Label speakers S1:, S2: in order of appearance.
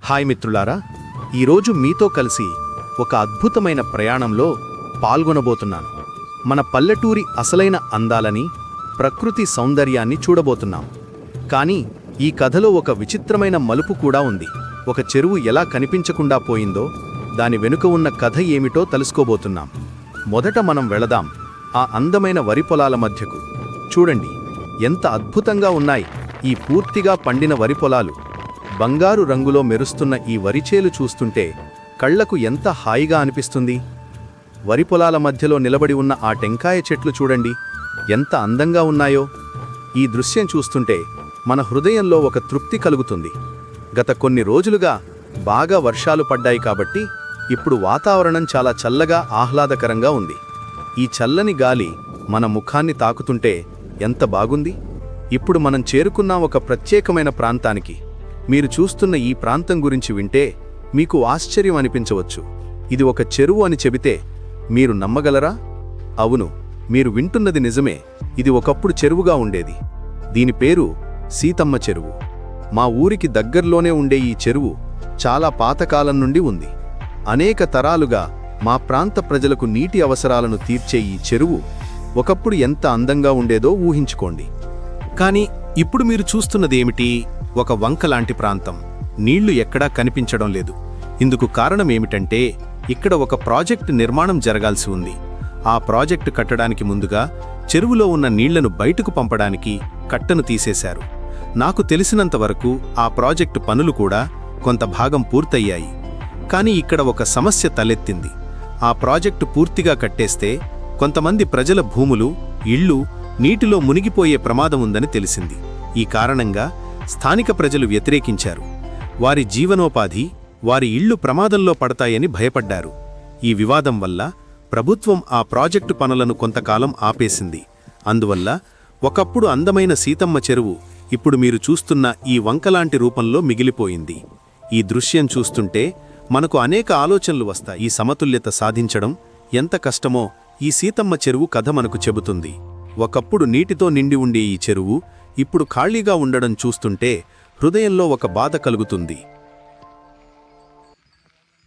S1: Hi మిత్రులారా, ఈరోజు మీతో కలిసి ఒక అద్భుతమైన ప్రయాణంలో పాల్గొనబోతున్నాను. మన పల్లెటూరి అసలైన అందాలని, ప్రకృతి సౌందర్యాన్ని చూడబోతున్నాం. కానీ ఈ కథలో ఒక విచిత్రమైన మలుపు కూడా ఉంది. ఒక చెరువు ఎలా కనిపించకుండా పోయిందో దాని వెనుక ఉన్న కథ ఏమిటో తెలుసుకోబోతున్నాం. మొదట మనం వెళదాం ఆ అందమైన వరి పొలాల మధ్యకు. చూడండి, ఎంత అద్భుతంగా ఉన్నాయి ఈ పూర్తిగా పండిన వరి పొలాలు. బంగారు రంగులో మెరుస్తున్న ఈ వరిచేలు చూస్తుంటే కళ్లకు ఎంత హాయిగా అనిపిస్తుంది. వరి పొలాల మధ్యలో నిలబడి ఉన్న ఆ టెంకాయ చెట్లు చూడండి, ఎంత అందంగా ఉన్నాయో. ఈ దృశ్యం చూస్తుంటే మన హృదయంలో ఒక తృప్తి కలుగుతుంది. గత కొన్ని రోజులుగా బాగా వర్షాలు పడ్డాయి కాబట్టి ఇప్పుడు వాతావరణం చాలా చల్లగా ఆహ్లాదకరంగా ఉంది. ఈ చల్లని గాలి మన ముఖాన్ని తాకుతుంటే ఎంత బాగుంది. ఇప్పుడు మనం చేరుకున్నాం ఒక ప్రత్యేకమైన ప్రాంతానికి. మీరు చూస్తున్న ఈ ప్రాంతం గురించి వింటే మీకు ఆశ్చర్యం అనిపించవచ్చు. ఇది ఒక చెరువు అని చెబితే మీరు నమ్మగలరా? అవును, మీరు వింటున్నది నిజమే. ఇది ఒకప్పుడు చెరువుగా ఉండేది. దీని పేరు సీతమ్మ చెరువు. మా ఊరికి దగ్గర్లోనే ఉండే ఈ చెరువు చాలా పాతకాలం నుండి ఉంది. అనేక తరాలుగా మా ప్రాంత ప్రజలకు నీటి అవసరాలను తీర్చే ఈ చెరువు ఒకప్పుడు ఎంత అందంగా ఉండేదో ఊహించుకోండి. కానీ ఇప్పుడు మీరు చూస్తున్నదేమిటి? ఒక వంకలాంటి ప్రాంతం. నీళ్లు ఎక్కడా కనిపించడం లేదు. ఇందుకు కారణమేమిటంటే ఇక్కడ ఒక ప్రాజెక్టు నిర్మాణం జరగాల్సి ఉంది. ఆ ప్రాజెక్టు కట్టడానికి ముందుగా చెరువులో ఉన్న నీళ్లను బయటకు పంపడానికి కట్టను తీసేశారు. నాకు తెలిసినంతవరకు ఆ ప్రాజెక్టు పనులు కూడా కొంత భాగం పూర్తయ్యాయి. కానీ ఇక్కడ ఒక సమస్య తలెత్తింది. ఆ ప్రాజెక్టు పూర్తిగా కట్టేస్తే కొంతమంది ప్రజల భూములు, ఇళ్ళు నీటిలో మునిగిపోయే ప్రమాదం ఉందని తెలిసింది. ఈ కారణంగా స్థానిక ప్రజలు వ్యతిరేకించారు. వారి జీవనోపాధి, వారి ఇళ్లు ప్రమాదంలో పడతాయని భయపడ్డారు. ఈ వివాదం వల్ల ప్రభుత్వం ఆ ప్రాజెక్టు పనులను కొంతకాలం ఆపేసింది. అందువల్ల ఒకప్పుడు అందమైన సీతమ్మ చెరువు ఇప్పుడు మీరు చూస్తున్న ఈ వంకలాంటి రూపంలో మిగిలిపోయింది. ఈ దృశ్యం చూస్తుంటే మనకు అనేక ఆలోచనలు వస్తాయి. ఈ సమతుల్యత సాధించడం ఎంత కష్టమో ఈ సీతమ్మ చెరువు కథ మనకు చెబుతుంది. ఒకప్పుడు నీటితో నిండి ఉండే ఈ చెరువు ఇప్పుడు ఖాళీగా ఉండడం చూస్తుంటే హృదయంలో ఒక బాధ కలుగుతుంది.